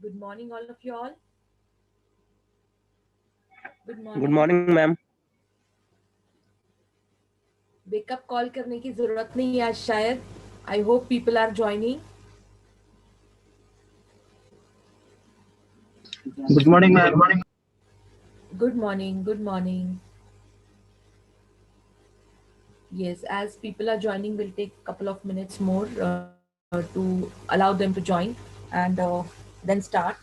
Good morning, all of you all. Good Good morning. morning, ma'am. Wake up call करने की जरूरत नहीं है आज शायद. I hope people are joining. Good morning, ma'am. Good morning. Good morning. Yes, as people are joining, we'll take a couple of minutes more to allow them to join and then start.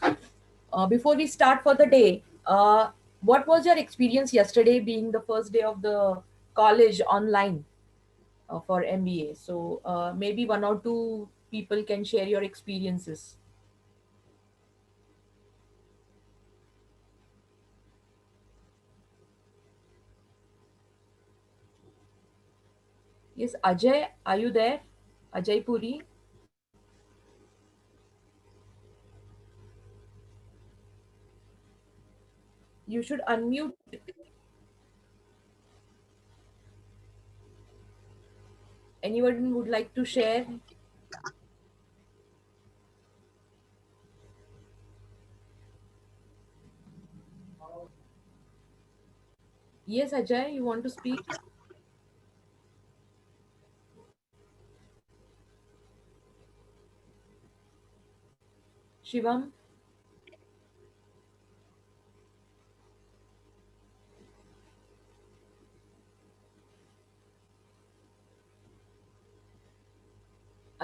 Before we start for the day, what was your experience yesterday being the first day of the college online for MBA? So maybe one or two people can share your experiences. Yes, Ajay, are you there? Ajay Puri? You should unmute. Anyone would like to share? Yes, Ajay, you want to speak? Shivam?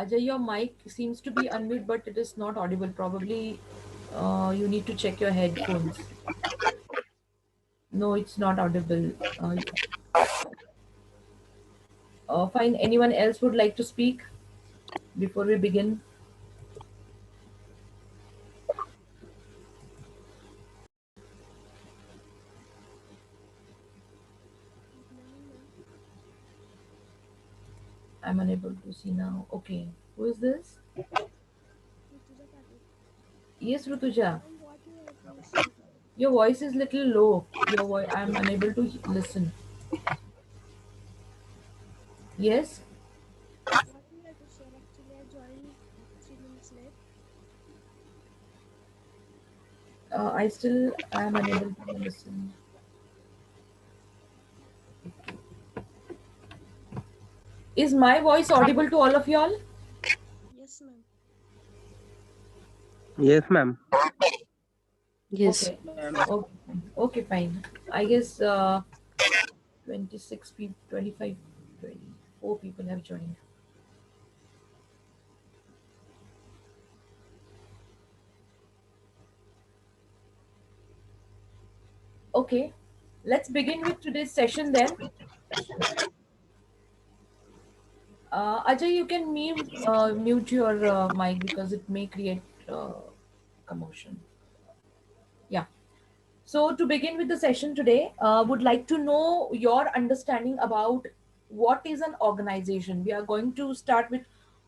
Ajay, your mic seems to be unmute, but it is not audible. Probably you need to check your headphones. No, it's not audible. Fine. Anyone else would like to speak before we begin? I'm unable to see now. Okay. Who is this? Yes, Rutuja. Your voice is little low. Your voice, I'm unable to listen. Yes, What you have to share? Actually, I joined 3 minutes late. I still am unable to listen. Is my voice audible to all of y'all? Yes, ma'am. Yes, ma'am. Yes. Okay. Okay, okay, fine. I guess 26 people, 25, 24 people have joined. Okay, let's begin with today's session then. Ajay, you can mute your mic because it may create commotion. Yeah. So to begin with the session today, would like to know your understanding about what is an organization. We are going to start with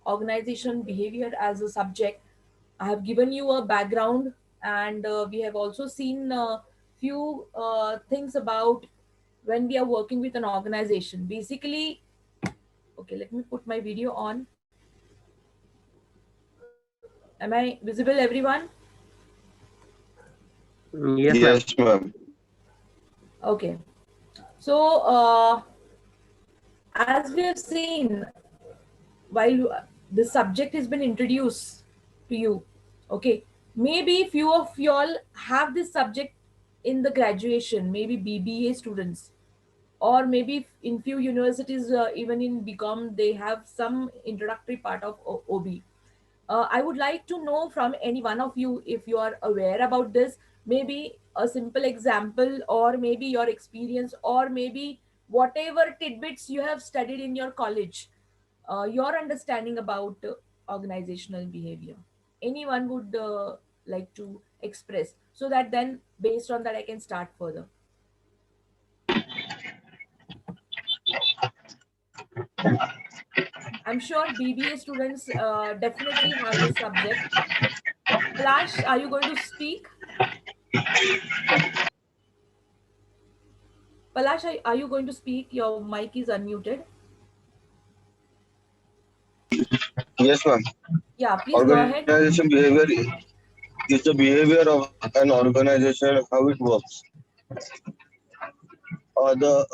organization behavior as a subject. I have given you a background, and we have also seen a few things about when we are working with an organization. Basically, okay, let me put my video on. Am I visible, everyone? Yes, ma'am. Yes, ma'am. Okay. So, as we have seen, while this subject has been introduced to you, okay, maybe few of y'all have this subject in the graduation, maybe BBA students, or maybe in few universities, even in BCom, they have some introductory part of OB. I would like to know from any one of you if you are aware about this, maybe a simple example, or maybe your experience, or maybe whatever tidbits you have studied in your college, your understanding about organizational behavior. Anyone would like to express so that then based on that I can start further. I'm sure BBA students definitely have this subject. Palash, are you going to speak? Palash, are you going to speak? Your mic is unmuted. Yes, ma'am. Yeah, please go ahead. Organization behavior. is the behavior of an organization, how it works, or the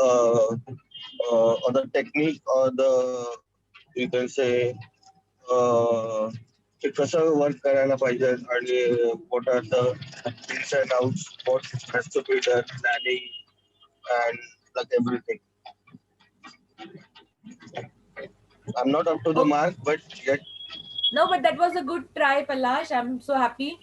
technique, or the, you can say, ते कसं work करायला पाहिजे आणि what are the ins and outs, what has to be done, planning and like everything. I'm not up to the Okay. mark, but yet No, but that was a good try, Palash. I'm so happy.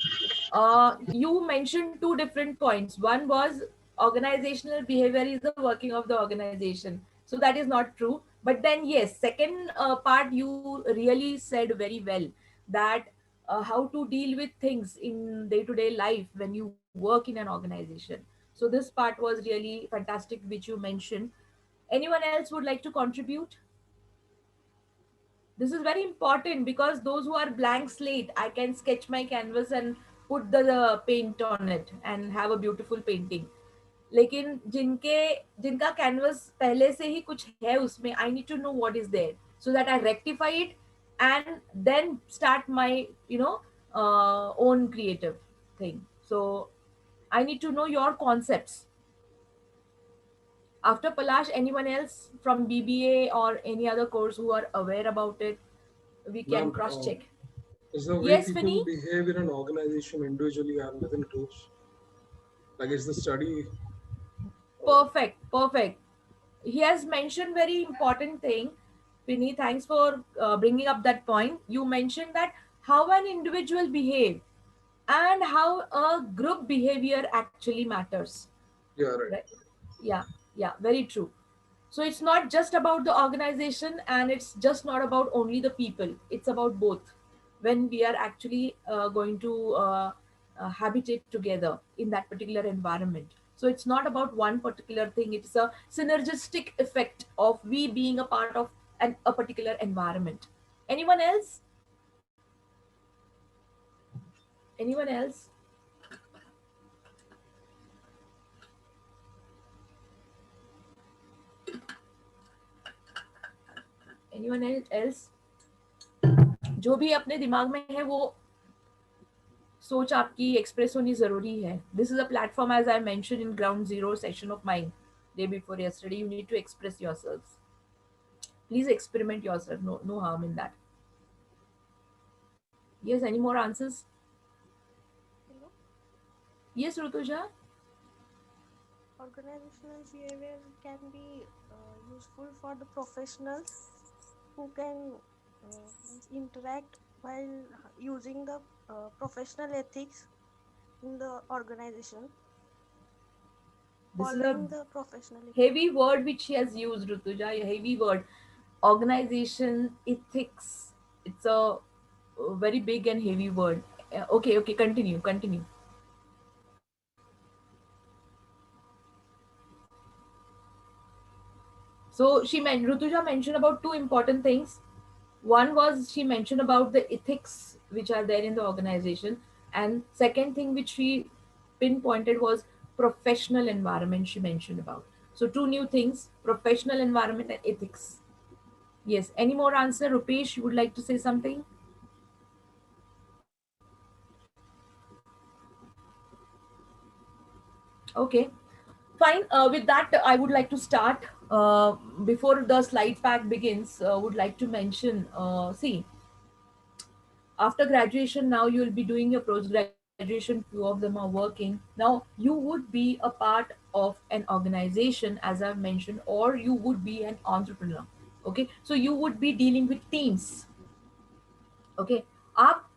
You mentioned two different points. One was organizational behavior is the working of the organization. So that is not true. But then, yes, second part you really said very well, that how to deal with things in day-to-day life when you work in an organization. So this part was really fantastic, which you mentioned. Anyone else would like to contribute? This is very important because those who are blank slate, I can sketch my canvas and put the paint on it and have a beautiful painting. लेकिन जिनका canvas पहले से ही कुछ है उसमें, I need to know what is there so that I rectify it and then start my own creative thing. So I need to know your concepts. After Palash, anyone else from BBA or any other course who are aware about it, we can Ma'am, cross check. is the way Yes, people Finny? behave in an organization individually and within groups? Like, is the study? Perfect, perfect. He has mentioned very important thing. Finny, thanks for bringing up that point. You mentioned that how an individual behave and how a group behavior actually matters. Yeah, right. Right? Yeah, yeah, very true. So it's not just about the organization and it's just not about only the people. It's about both. When we are actually going to habitate together in that particular environment. So it's not about one particular thing. It's a synergistic effect of we being a part of a particular environment. Anyone else? Anyone else? Anyone else? जो भी अपने दिमाग में है वो सोच आपकी express होनी जरूरी है. This is a platform as I mention in ground zero session of mind day before yesterday. You need to express yourselves. Please experiment yourself. No harm in that. Yes, any more answers? Hello. Yes, Rutuja. Organizational behavior can be useful for the professionals who can interact while using the professional ethics in the organization, This is following a the professional ethics. heavy word which she has used, Rutuja. A heavy word. Organization ethics. It's a very big and heavy word. Okay, continue. So Rutuja mentioned about two important things. One was she mentioned about the ethics which are there in the organization, and second thing which she pinpointed was professional environment. She mentioned about, so two new things: professional environment and ethics. Yes. Any more answer, Rupesh? You would like to say something? Okay. Fine. With that, I would like to start. Before the slide pack begins, would like to mention. See, after graduation, now you will be doing your post graduation. Few of them are working. Now you would be a part of an organization, as I've mentioned, or you would be an entrepreneur. Okay, so you would be dealing with teams. Okay, आप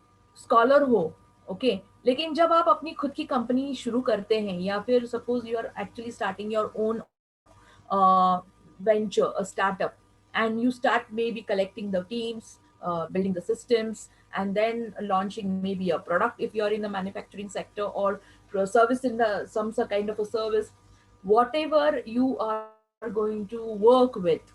scholar हो. Okay, लेकिन जब आप अपनी खुद की company शुरू करते हैं या फिर suppose you are actually starting your own venture, a startup, and you start maybe collecting the teams, building the systems, and then launching maybe a product if you're in the manufacturing sector, or service in the some kind of a service, whatever you are going to work with.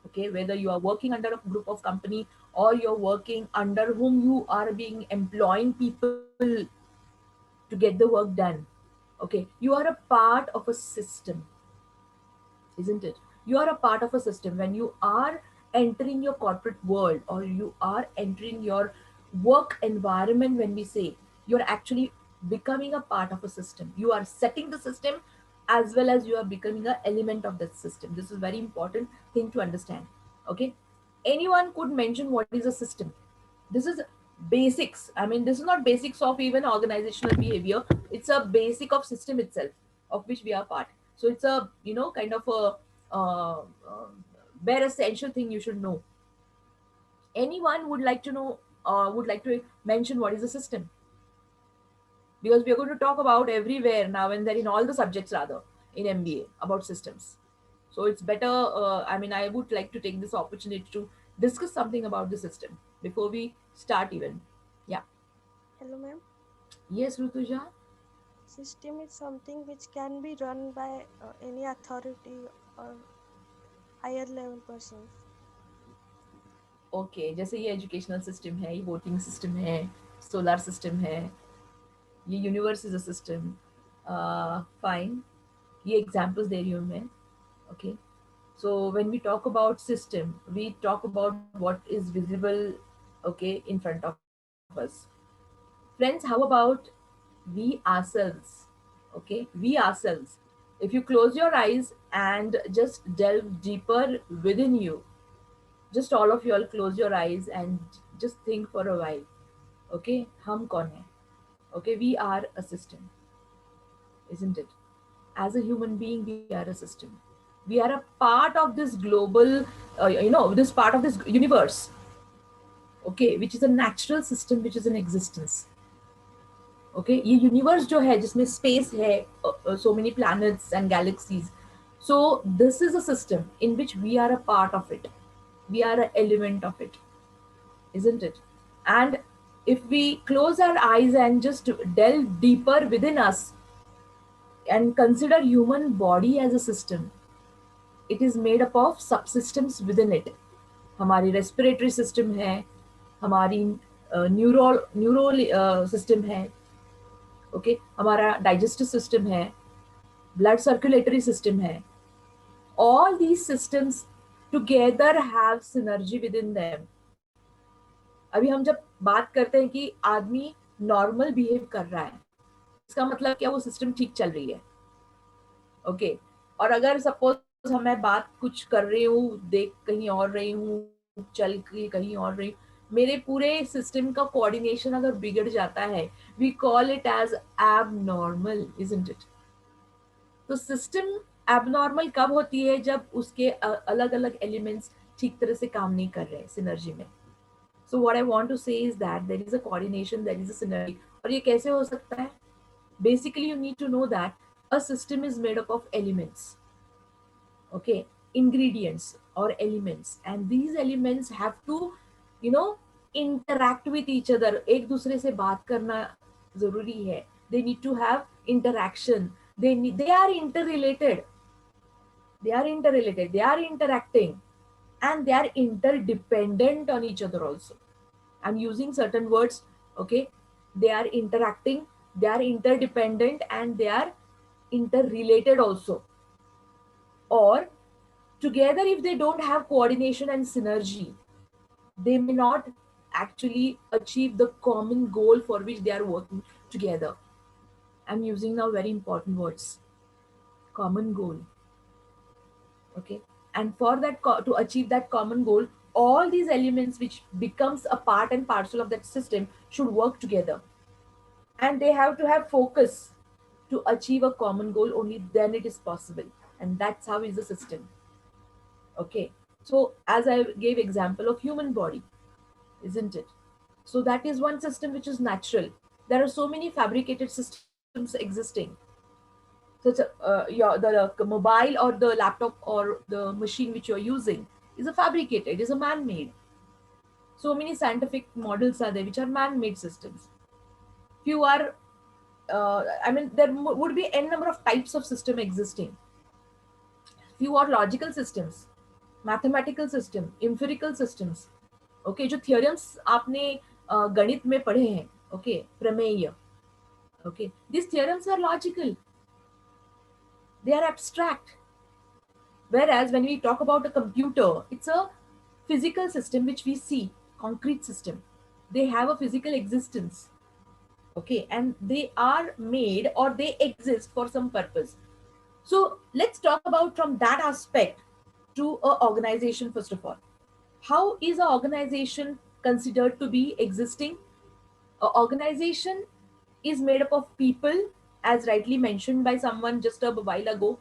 Okay, whether you are working under a group of company or you're working under whom you are being employing people to get the work done. Okay, you are a part of a system, isn't it? You are a part of a system when you are entering your corporate world or you are entering your work environment. When we say, you're actually becoming a part of a system. You are setting the system as well as you are becoming an element of that system. This is very important thing to understand. Okay. Anyone could mention what is a system. This is basics. I mean, this is not basics of even organizational behavior. It's a basic of system itself, of which we are part. So it's a, kind of a bare essential thing you should know. Anyone would like to know, would like to mention what is a system? Because we are going to talk about everywhere now and then in all the subjects rather in MBA about systems. So it's better. I mean, I would like to take this opportunity to discuss something about the system before we start even. Yeah. Hello, ma'am. Yes, Rutuja. System is something which can be run by any authority or higher level persons. Okay जैसे ये educational system है, ये voting system है, solar system है, ये universe is a system. Fine, ये examples दे रही हूँ मैं. Okay. So when we talk about system, we talk about what is visible, okay, in front of us. Friends, how about we ourselves? Okay, we ourselves. If you close your eyes and just delve deeper within you, just all of you all close your eyes and just think for a while. Okay, hum kaun hai? Okay, we are a system, isn't it? As a human being, we are a system. We are a part of this global, this part of this universe, okay, which is a natural system which is in existence. Okay, ये universe जो है जिसमें space है, so many planets and galaxies. So this is a system in which we are a part of it. We are an element of it, isn't it? And if we close our eyes and just delve deeper within us and consider human body as a system, it is made up of subsystems within it. हमारी respiratory system है, हमारी neural system है, okay, हमारा digestive system है, blood circulatory system है. All these systems together have synergy with in them. अभी हम जब बात करते हैं कि आदमी नॉर्मल बिहेव कर रहा है, इसका मतलब क्या, वो सिस्टम ठीक चल रही है. ओके. और अगर सपोज मैं बात कुछ कर रही हूँ, देख कहीं और रही हूँ, चल के कहीं और रही हूँ, मेरे पूरे सिस्टम का कोऑर्डिनेशन अगर बिगड़ जाता है, we call it as abnormal, isn't it? तो सिस्टम एबनॉर्मल कब होती है? जब उसके अलग अलग एलिमेंट्स ठीक तरह से काम नहीं कर रहे सिनर्जी में. So what I want to say is that there is a coordination, there is a synergy. और ये कैसे हो सकता है? Basically you need to know that a system is made up of elements, okay, ingredients or elements, and these elements have to, you know, interact with each other. एक दूसरे से बात करना जरूरी है. They need to have interaction. They are interrelated. They are interrelated. They are interacting, and they are interdependent on each other also. I'm using certain words, okay? They are interacting, they are interdependent, and they are interrelated also. Or together, if they don't have coordination and synergy, they may not actually achieve the common goal for which they are working together. I'm using now very important words. Common goal. Okay. And for that, to achieve that common goal, all these elements which becomes a part and parcel of that system should work together. And they have to have focus to achieve a common goal. Only then it is possible. And that's how is the system. Okay. So as I gave example of human body, isn't it? So that is one system which is natural. There are so many fabricated systems existing. So it's the mobile or the laptop or the machine which you're using is a fabricated, is a man-made. So many scientific models are there which are man-made systems. Few are, I mean, there would be n number of types of system existing. Few are logical systems, mathematical system, empirical systems. Okay, जो theorems आपने गणित में पढ़े हैं, okay, प्रमेय. Okay, these theorems are logical. They are abstract. Whereas when we talk about a computer, it's a physical system which we see, concrete system. They have a physical existence. Okay, and they are made or they exist for some purpose. So let's talk about from that aspect to a organization. First of all, how is an organization considered to be existing? An organization is made up of people, as rightly mentioned by someone just a while ago.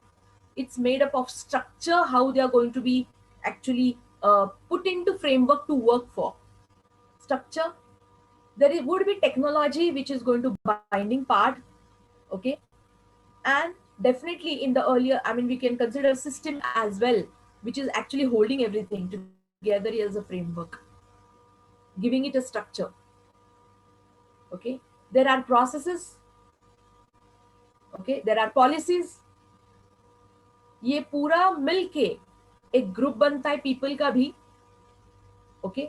It's made up of structure, how they are going to be actually put into framework to work for. Structure, would be technology, which is going to binding part. Okay, and definitely in the earlier, I mean, we can consider system as well, which is actually holding everything together as a framework, giving it a structure. Okay, there are processes. Okay, there are policies. ये पूरा मिलके एक group बनता है people का भी. Okay,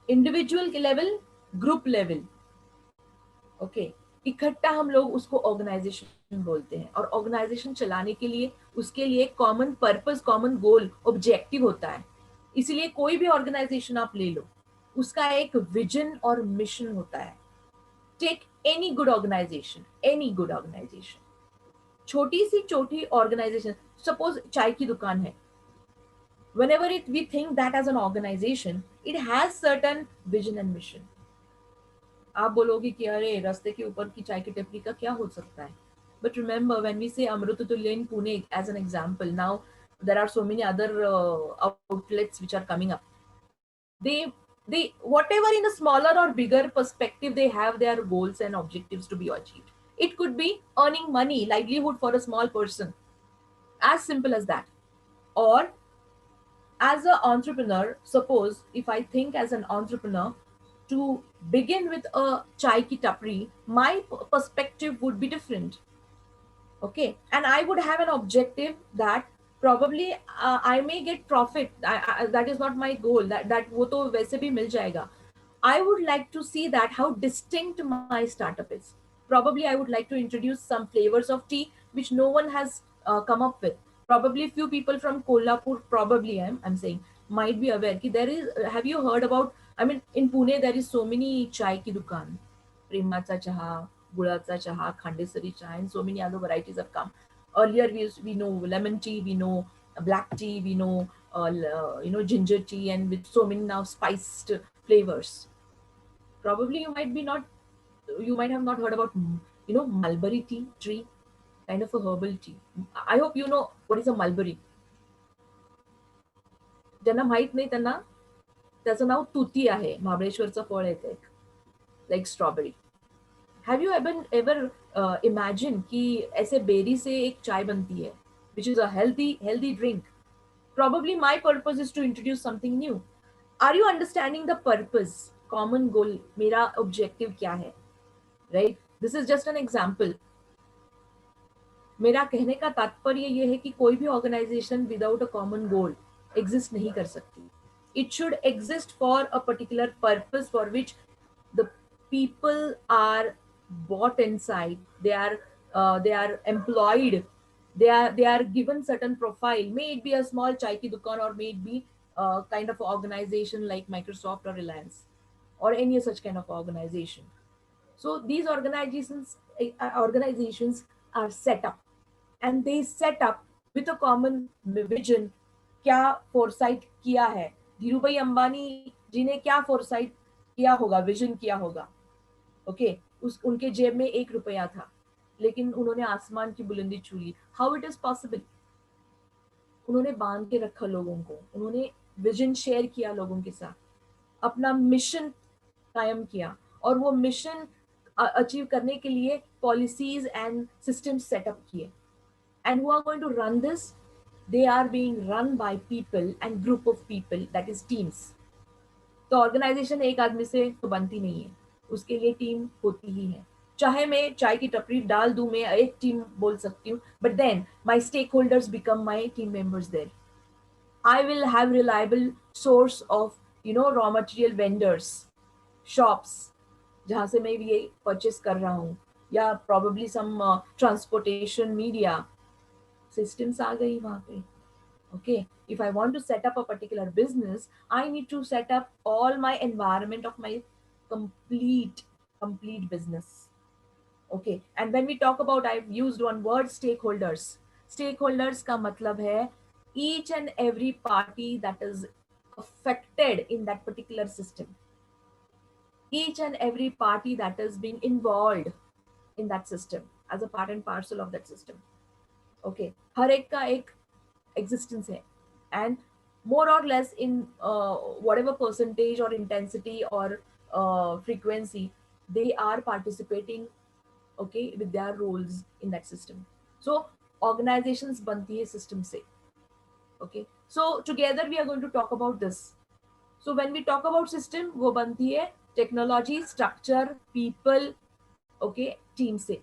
individual के level, group level. Okay, इकट्ठा हम लोग उसको ऑर्गेनाइजेशन बोलते हैं. और ऑर्गेनाइजेशन चलाने के लिए उसके लिए common purpose, common goal, objective होता है. इसीलिए कोई भी ऑर्गेनाइजेशन आप ले लो, उसका एक विजन और मिशन होता है. Take any good organisation, any good organisation, छोटी सी छोटी ऑर्गेनाइजेशन, सपोज चाय की दुकान है. Whenever we think that as an organization, it has certain vision and mission. आप बोलोगे कि अरे रास्ते के ऊपर की चाय की टपरी का क्या हो सकता है. But remember, when we say Amrut Tulya in Pune as an example, now there are so many other outlets which are coming up. They whatever in a smaller or bigger perspective, they have their goals and objectives to be achieved. It could be earning money, livelihood for a small person, as simple as that. Or as an entrepreneur, suppose if I think as an entrepreneur to begin with a chai ki tapri, my perspective would be different. Okay, and I would have an objective that probably I may get profit. That is not my goal. That वो तो वैसे भी मिल जाएगा. I would like to see that how distinct my startup is. Probably I would like to introduce some flavors of tea which no one has come up with. Probably few people from Kolhapur, probably I'm saying, might be aware कि there is. Have you heard about? I mean, in Pune there is so many chai की दुकान, प्रेमाचा चहा, गुळाचा चहा, खांडेसरी चहा, and so many other varieties have come. Earlier we know lemon tea, we know black tea, we know ginger tea, and with so many now spiced flavors. Probably you might have not heard about mulberry tea tree, kind of a herbal tea. I hope you know what is a mulberry. ज्यांना माहित नाही त्यांना त्याचं नाव तुती आहे. महाबळेश्वरचं फळ आहे ते, like strawberry. Have you ever imagine कि ऐसे बेरी से एक चाय बनती है which is a healthy drink. Probably my purpose is to introduce something new. Are you understanding the purpose, common goal? मेरा objective क्या है? Right? This is just an example. मेरा कहने का तात्पर्य ये है कि कोई भी organization without a common goal exist नहीं कर सकती. It should exist for a particular purpose for which the people are bought inside. They are employed. They are given certain profile. May it be a small chai ki dukan, or may it be kind of organization like Microsoft or Reliance, or any such kind of organization. So these organizations are set up, and they set up with a common vision. क्या foresight किया है धीरू भाई अंबानी जी ने, क्या foresight किया होगा, vision किया होगा. ओके, उनके जेब में 1 रुपया था, लेकिन उन्होंने आसमान की बुलंदी छू ली. How it is possible? उन्होंने बांध के रखा लोगों को, उन्होंने विजन शेयर किया लोगों के साथ, अपना मिशन कायम किया, और वो मिशन अचीव करने के लिए पॉलिसीज एंड सिस्टम सेटअप किए. And who are going to run this? They are being run by people and group of people, that is teams. तो ऑर्गेनाइजेशन एक आदमी से तो बनती नहीं है, उसके लिए टीम होती ही है. चाहे मैं चाय की टपरी डाल दूं, मैं एक टीम बोल सकती हूँ, but then my stakeholders become my team members there. I will have reliable source of raw material vendors, shops जहाँ से मैं ये परचेस कर रहा हूँ, या probably some transportation media systems आ गई वहाँ पे. Okay, if I want to set up a particular business, I need to set up all my environment of my complete business. Okay, and when we talk about, I've used one word, stakeholders. Stakeholders का मतलब है each and every party that is affected in that particular system, each and every party that is being involved in that system as a part and parcel of that system. Okay, हर एक का एक existence है, and more or less in whatever percentage or intensity or frequency they are participating, okay, with their roles in that system. So organizations बनती है system से. Okay, so together we are going to talk about this. So when we talk about system, वो बनती है technology, structure, people, okay, team से.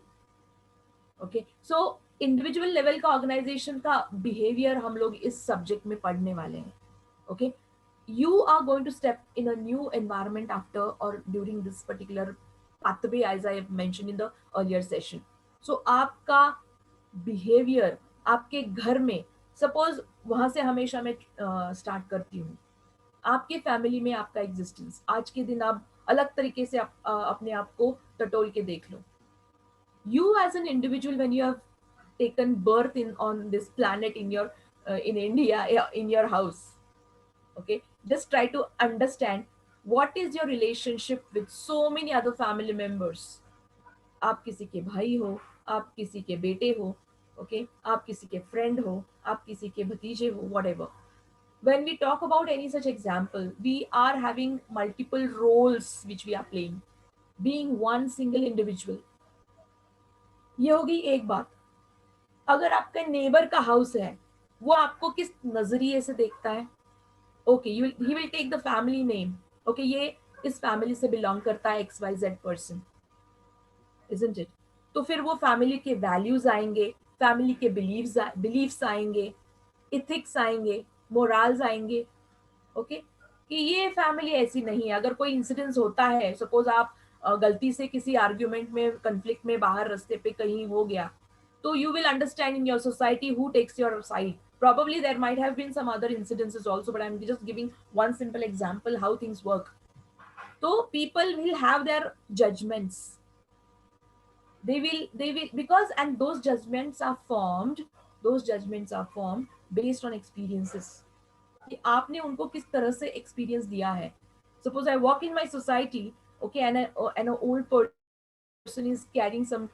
Okay, so individual level का organisation का behaviour हम लोग इस सब्जेक्ट में पढ़ने वाले हैं. Okay, you are going to step in a new environment after or during this particular pathway, as I have mentioned in the earlier session. So आपका बिहेवियर आपके घर में, सपोज वहां से हमेशा मैं स्टार्ट करती हूँ, आपके फैमिली में आपका एग्जिस्टेंस, आज के दिन आप अलग तरीके से अपने आप को टटोल के देख लो. You as an individual, when you have taken birth in on this planet in your in India, in your house, okay, just try to understand what is your relationship with so many other family members. आप किसी के भाई हो, आप किसी के बेटे हो, okay, आप किसी के फ्रेंड हो, आप किसी के भतीजे हो, whatever. When we talk about any such example, we are having multiple roles which we are playing, being one single individual. ये होगी एक बात. अगर आपका नेबर का हाउस है, वो आपको किस नजरिए से देखता है? Okay, he will take the family name. Okay, ये इस फैमिली से बिलोंग करता है, XYZ पर्सन, इजंट इट? तो फिर वो फैमिली के वैल्यूज आएंगे, फैमिली के बिलीव्स आएंगे, इथिक्स आएंगे, मोरल्स आएंगे. ओके, कि ये फैमिली ऐसी नहीं है. अगर कोई इंसिडेंस होता है, सपोज आप गलती से किसी आर्ग्यूमेंट में, कंफ्लिक्ट में बाहर रास्ते पे कहीं हो गया, तो you will understand in your society who takes your side. Probably there might have been some other incidences also, but I'm just giving one simple example how things work. So people will have their judgments. They will because, and those judgments are formed, based on experiences. कि आपने उनको किस तरह से experience दिया है. Suppose I walk in my society, okay, and an old person is carrying some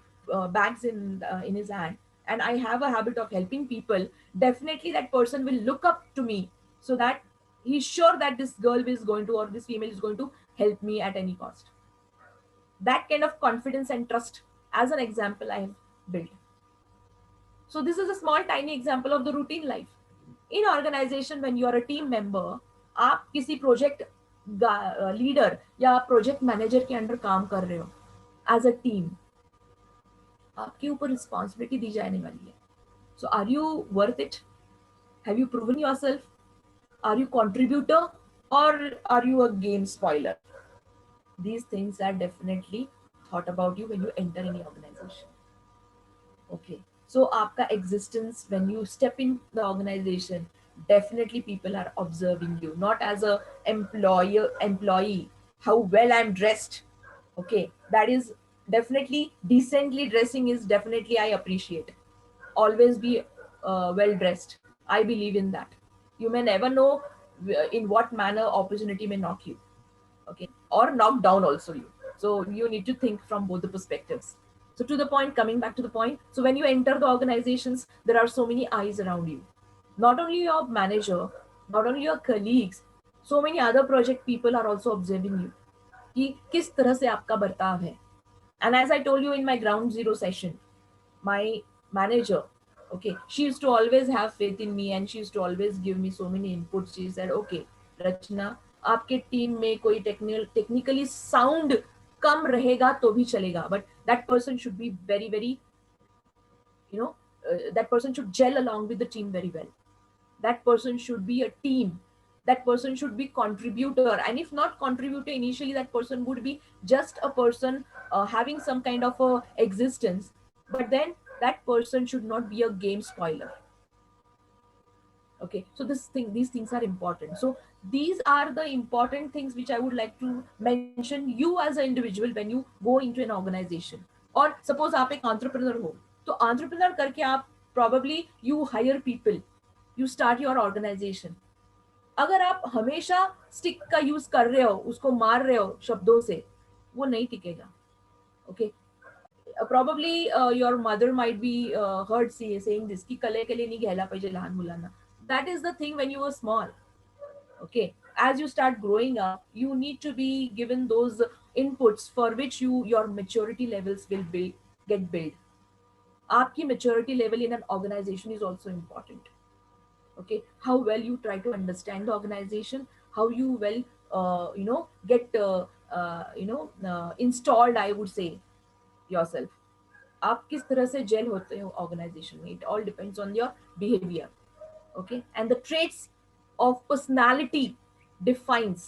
bags in his hand, and I have a habit of helping people. Definitely that person will look up to me, so that he's sure that this girl is going to, or this female is going to help me at any cost. That kind of confidence and trust, as an example, I have built. So this is a small tiny example of the routine life. In organization, when you are a team member, आप किसी project leader या project manager के under काम कर रहे हो, as a team आपके ऊपर रिस्पॉन्सिबिलिटी दी जाने वाली है. So are you worth it? Have you proven yourself? Are you contributor और are you a game spoiler? These things are definitely thought about you when you enter any organization. Okay, so aapka existence, when you step in the organization, definitely people are observing you, not as a employee, how well I'm dressed. Okay, that is definitely, decently dressing is definitely, I appreciate. Always be well dressed. I believe in that. You may never know in what manner opportunity may knock you, okay, or knock down also you. So you need to think from both the perspectives. So to the point, coming back to the point, so when you enter the organizations, there are so many eyes around you. Not only your manager, not only your colleagues, so many other project people are also observing you कि किस तरह से आपका बर्ताव है. And as I told you in my ground zero session, my manager, okay, she used to always have faith in me, and she used to always give me so many inputs. She said, okay Rachna, आपके team में कोई technically sound कम रहेगा तो भी चलेगा, but that person should be very very, you know, that person should gel along with the team very well. That person should be a team. That person should be contributor, and if not contributor initially, that person would be just a person having some kind of a existence, but then that person should not be a game spoiler. Okay, so these things are important. So these are the important things which I would like to mention you as an individual when you go into an organization. और suppose आप एक entrepreneur हो, तो entrepreneur करके आप probably you hire people, you start your organization. अगर आप हमेशा स्टिक का यूज कर रहे हो, उसको मार रहे हो शब्दों से, वो नहीं टिकेगा. Okay, probably your mother might be heard saying this की कले के लिए नहीं घ्यायला पाहिजे लहान मुलांना. That is the thing when you were small. Okay, as you start growing up, you need to be given those inputs for which your maturity levels will get built. Aapki maturity level in an organization is also important. Okay, how well you try to understand the organization, how you well get installed, I would say, yourself. आप किस तरह से jail होते हो organisation में, it all depends on your behaviour. Okay, and the traits of personality defines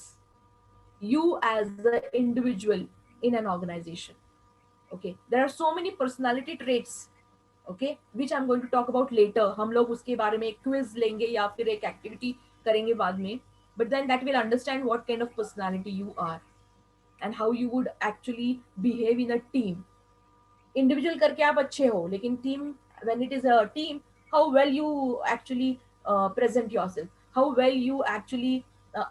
you as the individual in an organization. Okay, there are so many personality traits, okay, which I'm going to talk about later. हम लोग उसके बारे में एक quiz लेंगे या फिर एक एक्टिविटी करेंगे बाद में, but then that will understand what kind of personality you are and how you would actually behave in a team. Individual करके आप अच्छे हो, लेकिन team, when it is a team, how well you actually present yourself, how well you actually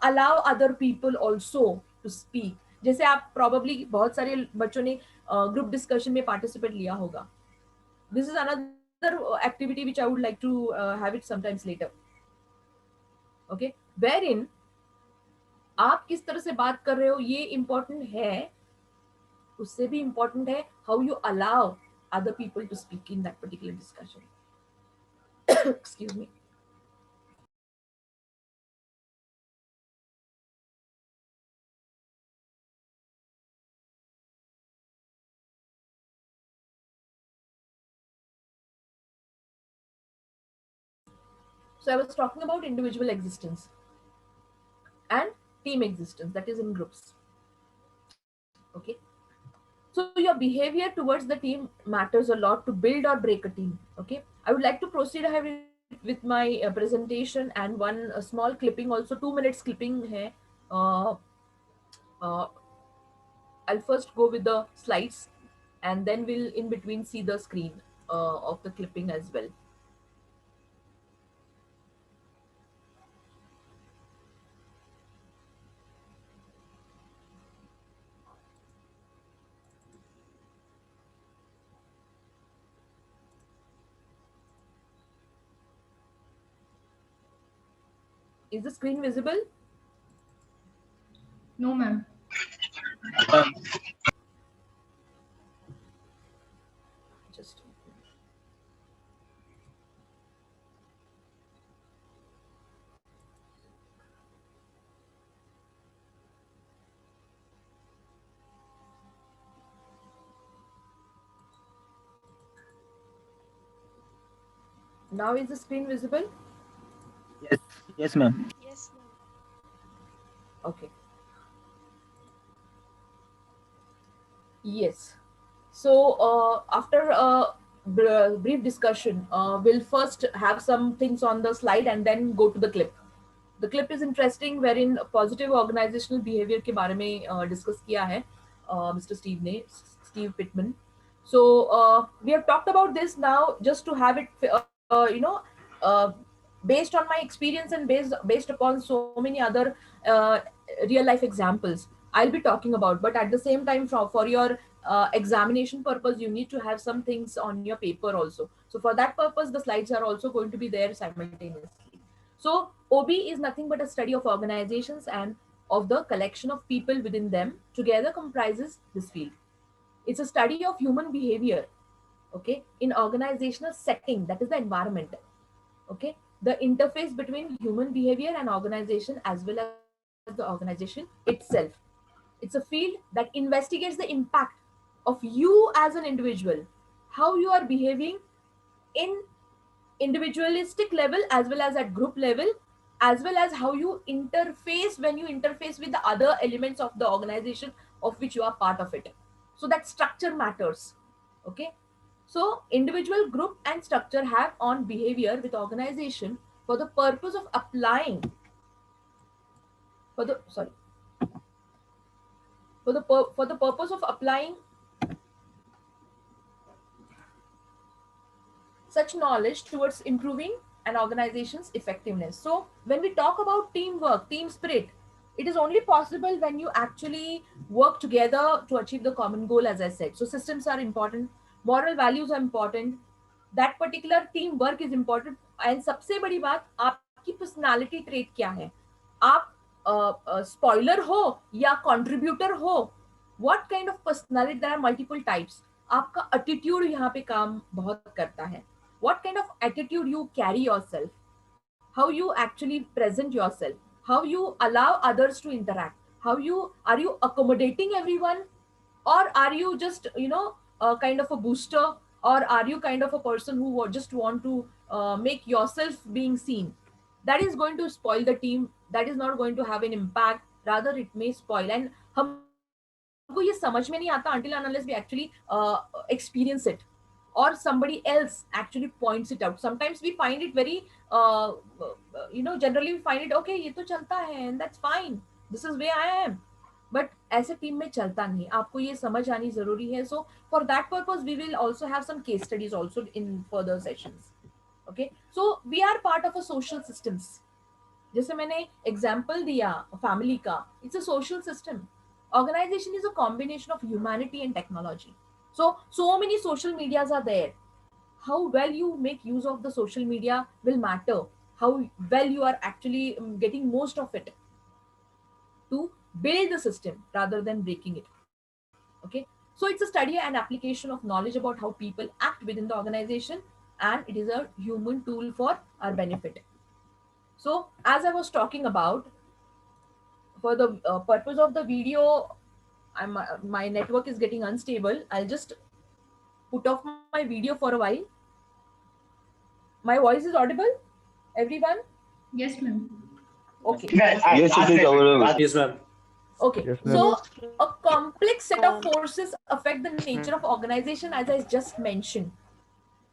allow other people also to speak. जैसे आप probably बहुत सारे बच्चों ने ग्रुप डिस्कशन में पार्टिसिपेट लिया होगा. This is another activity which I would like to have it sometimes later. Okay, where in आप किस तरह से बात कर रहे हो ये इंपॉर्टेंट है, उससे भी इंपॉर्टेंट है how you allow other people to speak in that particular discussion. Excuse me. So I was talking about individual existence and team existence, that is in groups. Okay, so your behavior towards the team matters a lot to build or break a team. Okay, I would like to proceed ahead with my presentation, and one small clipping also, 2 minutes clipping hai. uh, uh, I'll first go with the slides, and then we'll in between see the screen of the clipping as well. Is the screen visible? No, ma'am. Just now is the screen visible? Yes, yes, ma'am. Yes, ma'am. Okay. Yes. So after a brief discussion, we'll first have some things on the slide and then go to the clip. The clip is interesting, wherein positive organizational behavior के बारे में discuss किया है Mr. Steve ने, Steve Pittman. So we have talked about this now just to have it, uh, based on my experience and based upon so many other real life examples I'll be talking about. But at the same time, for your examination purpose, you need to have some things on your paper also. So for that purpose, the slides are also going to be there simultaneously. So OB is nothing but a study of organizations and of the collection of people within them together comprises this field. It's a study of human behavior, okay, in organizational setting, that is the environment. Okay, the interface between human behavior and organization as well as the organization itself. It's a field that investigates the impact of you as an individual, how you are behaving in individualistic level as well as at group level, as well as how you interface when you interface with the other elements of the organization of which you are part of it. So that structure matters. Okay, so individual, group and structure have on behavior with organization for the purpose of applying, for the sorry for the purpose of applying such knowledge towards improving an organization's effectiveness. So when we talk about teamwork, team spirit, it is only possible when you actually work together to achieve the common goal, as I said. So systems are important, moral values are important, that particular team work is important. And सबसे बड़ी बात, आपकी personality trait क्या है, आप spoiler हो या contributor हो, what kind of personality, there are multiple types, आपका एटीट्यूड यहाँ पे काम बहुत करता है, what kind of attitude you carry yourself, how you actually present yourself, how you allow others to interact, how you are you accommodating everyone, or are you just kind of a booster, or are you kind of a person who just want to make yourself being seen. That is going to spoil the team, that is not going to have an impact, rather it may spoil. And हमको ये समझ में नहीं आता until and unless we actually experience it, or somebody else actually points it out. Sometimes we find it very generally we find it okay, ये तो चलता है and that's fine, this is where I am, but ऐसे team में चलता नहीं, आपको ये समझ आनी जरूरी है. So for that purpose we will also have some case studies also in further sessions. Okay, so we are part of a social systems. जैसे मैंने एग्जाम्पल दिया फैमिली का, it's a social system. Organization is a combination of humanity and technology. So many social medias are there. How well you make use of the social media will matter. How well you are actually getting most of it to build the system rather than breaking it. Okay. So it's a study and application of knowledge about how people act within the organization, and it is a human tool for our benefit. So as I was talking about, for the purpose of the video, my network is getting unstable. I'll just put off my video for a while. My voice is audible, everyone? Yes, ma'am. Okay. Yes, it is available. Yes, ma'am. Okay. So a complex set of forces affect the nature of organization, as I just mentioned.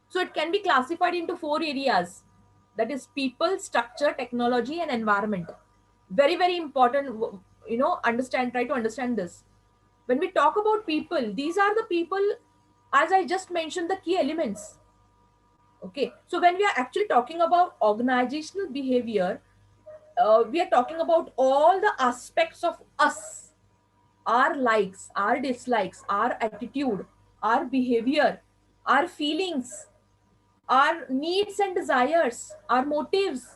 So it can be classified into 4 areas, that is people, structure, technology, and environment. Very, very important, understand, try to understand this. When we talk about people, these are the people, as I just mentioned, the key elements. Okay, so when we are actually talking about organizational behavior, we are talking about all the aspects of us, our likes, our dislikes, our attitude, our behavior, our feelings, our needs and desires, our motives.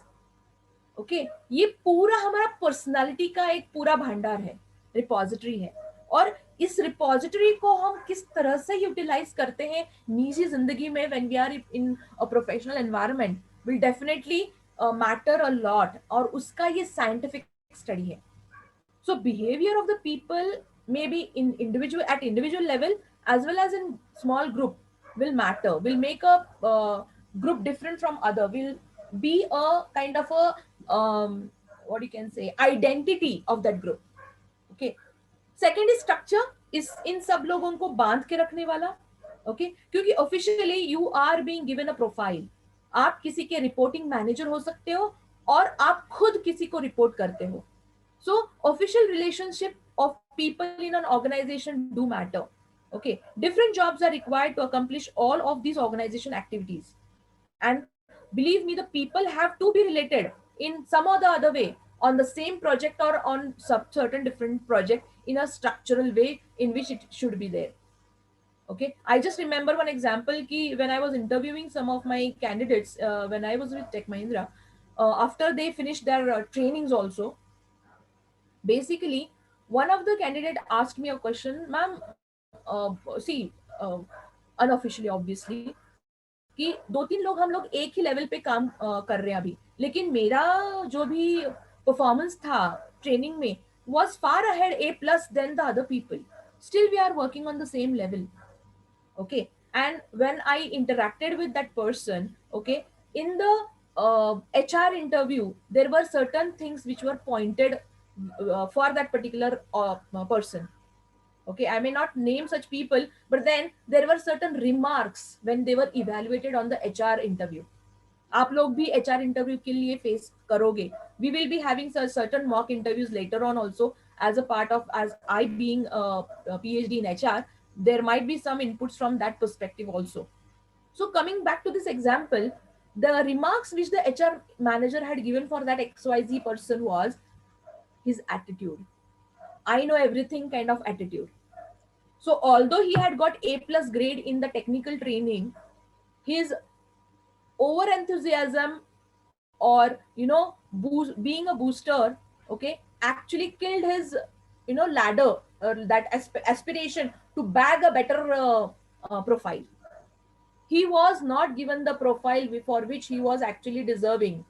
Okay, ये पूरा हमारा personality का एक पूरा भंडार है, repository है. और इस रिपोजिटरी को हम किस तरह से यूटिलाइज करते हैं निजी जिंदगी में, when we are in a professional environment, will definitely matter a lot, और उसका ये साइंटिफिक स्टडी है. So behavior of the people, maybe in individual level as well as in small group, will matter, will make a group different from other, will be a kind of a what you can say, identity of that group. Okay. Second is structure, is इन सब लोगों को बांध के रखने वाला. Okay, क्योंकि officially you are being given a profile. आप किसी के रिपोर्टिंग मैनेजर हो सकते हो, और आप खुद किसी को रिपोर्ट करते हो. So official relationship of people in an organization do matter. Okay, different jobs are required to accomplish all of these organization activities, and believe me, the people have to be related in some or the other way on the same project, or on certain different project in a structural way in which it should be there. Okay, I just remember one example ki when I was interviewing some of my candidates, when I was with Tech Mahindra, after they finished their trainings also, basically one of the candidate asked me a question, ma'am, see, unofficially obviously, कि 2-3 लोग हम लोग एक ही level पे काम कर रहे हैं अभी, लेकिन मेरा जो भी परफॉर्मेंस था ट्रेनिंग में was far ahead A+ than the other people. Still we are working on the same level. Okay, and when I interacted with that person, okay, in the HR interview, there were certain things which were pointed for that particular person. Okay, I may not name such people, but then there were certain remarks when they were evaluated on the HR interview. आप लोग भी HR interview के लिए face करोगे. We will be having certain mock interviews later on also, as a part of, as I being a PhD in HR, there might be some inputs from that perspective also. So coming back to this example, the remarks which the HR manager had given for that XYZ person was his attitude. I know everything kind of attitude. So although he had got A plus grade in the technical training, his over enthusiasm or being a booster, okay, actually killed his ladder, that aspiration to bag a better profile. He was not given the profile for which he was actually deserving.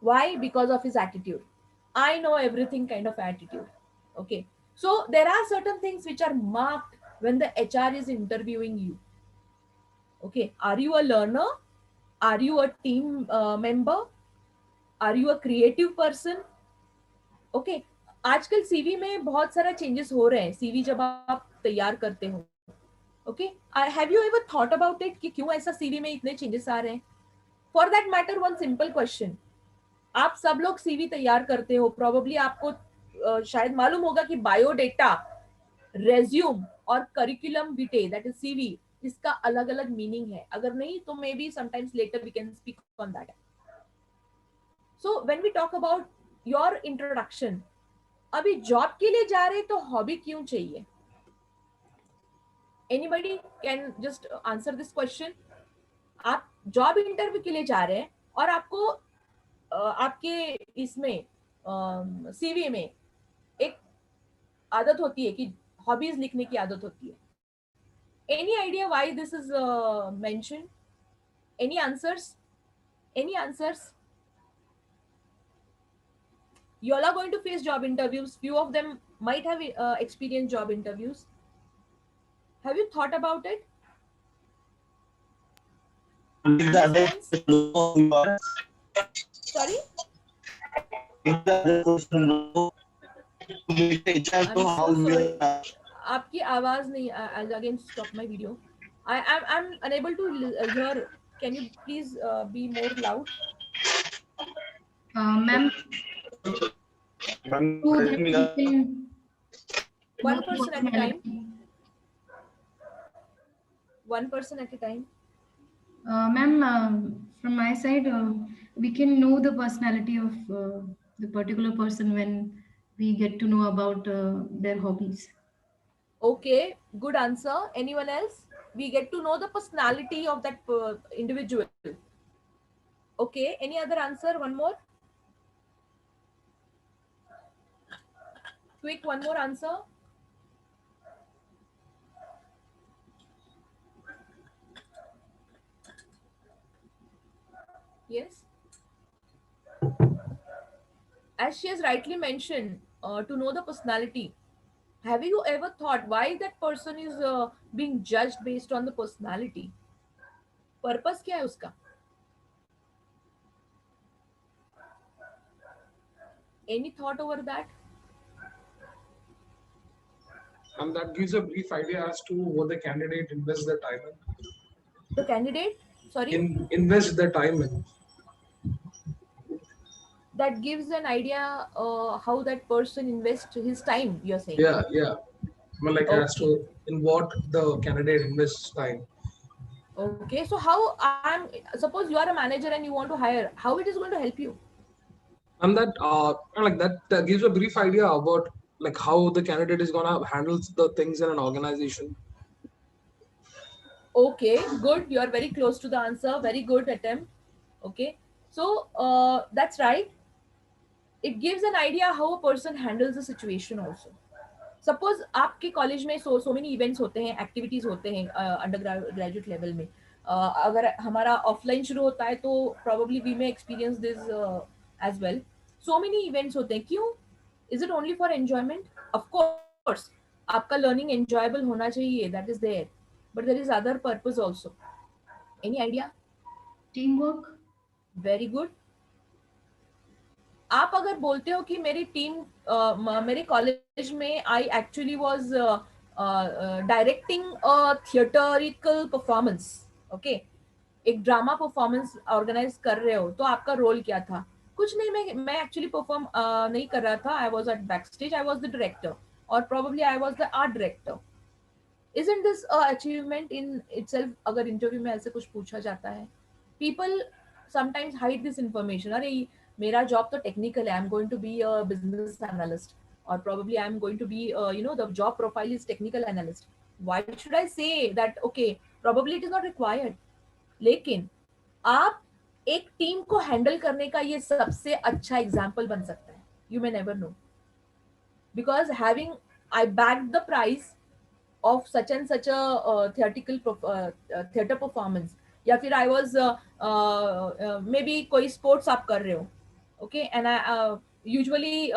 Why? Because of his attitude. I know everything kind of attitude. Okay. So there are certain things which are marked when the HR is interviewing you. Okay. Are you a learner? Are you a team member? Are you a creative person? Okay. आजकल CV में बहुत सारा changes हो रहे हैं CV जब आप तैयार करते हो. Okay, have you ever thought about it कि क्यों ऐसा सीवी में इतने चेंजेस आ रहे हैं? For that matter one simple question. आप सब लोग सीवी तैयार करते हो, प्रोबेबली आपको शायद मालूम होगा कि बायोडेटा, रेज्यूम और curriculum vitae that is CV, इसका अलग अलग मीनिंग है. अगर नहीं तो maybe sometimes later we can speak on that. So when we talk about your introduction, अभी जॉब के लिए जा रहे तो हॉबी क्यों चाहिए? Anybody can just answer this question. आप जॉब इंटरव्यू के लिए जा रहे हैं और आपको आपके इसमें सीवी में एक आदत होती है कि हॉबीज लिखने की आदत होती है. Any idea why this is mention? Any answers? Any answers? You all are going to face job interviews. Few of them might have experienced job interviews. Have you thought about it? Sorry? आपकी आवाज नहीं. I'll again stop my video. I'm unable to hear. Can you please be more loud? Ma'am, One person at a time. One person at a time. Ma'am, from my side, we can know the personality of the particular person when we get to know about their hobbies. Okay, good answer. Anyone else? We get to know the personality of that individual. Okay, any other answer? One more? Quick, one more answer. Yes. As she has rightly mentioned, to know the personality, have you ever thought why that person is being judged based on the personality? Purpose क्या है उसका? Any thought over that? And that gives a brief idea as to what the candidate invests their time in. The candidate? Sorry? Invest their time in. That gives an idea how that person invests his time, you're saying? Yeah. Well, like Okay. as to in what the candidate invests time. Okay, so how suppose you are a manager and you want to hire, how it is going to help you? And that gives a brief idea about like how the candidate is gonna handle the things in an organization. Okay, good. You are very close to the answer. Very good attempt. Okay, so that's right. It gives an idea how a person handles the situation also. Suppose आपके college में so many events होते हैं, activities होते हैं under graduate level में. अगर हमारा offline शुरू होता है तो probably we may experience this as well. So many events होते हैं. क्यों? Is it only for enjoyment? Of course, आपका learning enjoyable होना चाहिए. That is there, but there is other purpose also. Any idea? Teamwork. Very good. आप अगर बोलते हो कि मेरी टीम मेरे कॉलेज में I actually was directing a theatrical performance, okay, एक ड्रामा परफॉर्मेंस ऑर्गेनाइज कर रहे हो, तो आपका रोल क्या था? कुछ नहीं, मैं एक्चुअली परफॉर्म नहीं कर रहा था. I was at back stage, I was the director और probably I was the art director. Isn't this a achievement in itself? अगर इंटरव्यू में ऐसे कुछ पूछा जाता है, people sometimes hide this information. अरे मेरा जॉब तो टेक्निकल है, I am going to be a business analyst, or probably I'm going to be, the job profile is technical analyst. Why should I say that? Okay, probably it is not required. लेकिन आप एक team को handle करने का ये सबसे अच्छा example बन सकता है. You may never know, because having I back the price of such and such a theater performance, या फिर I was maybe कोई sports आप कर रहे हो, okay, and I usually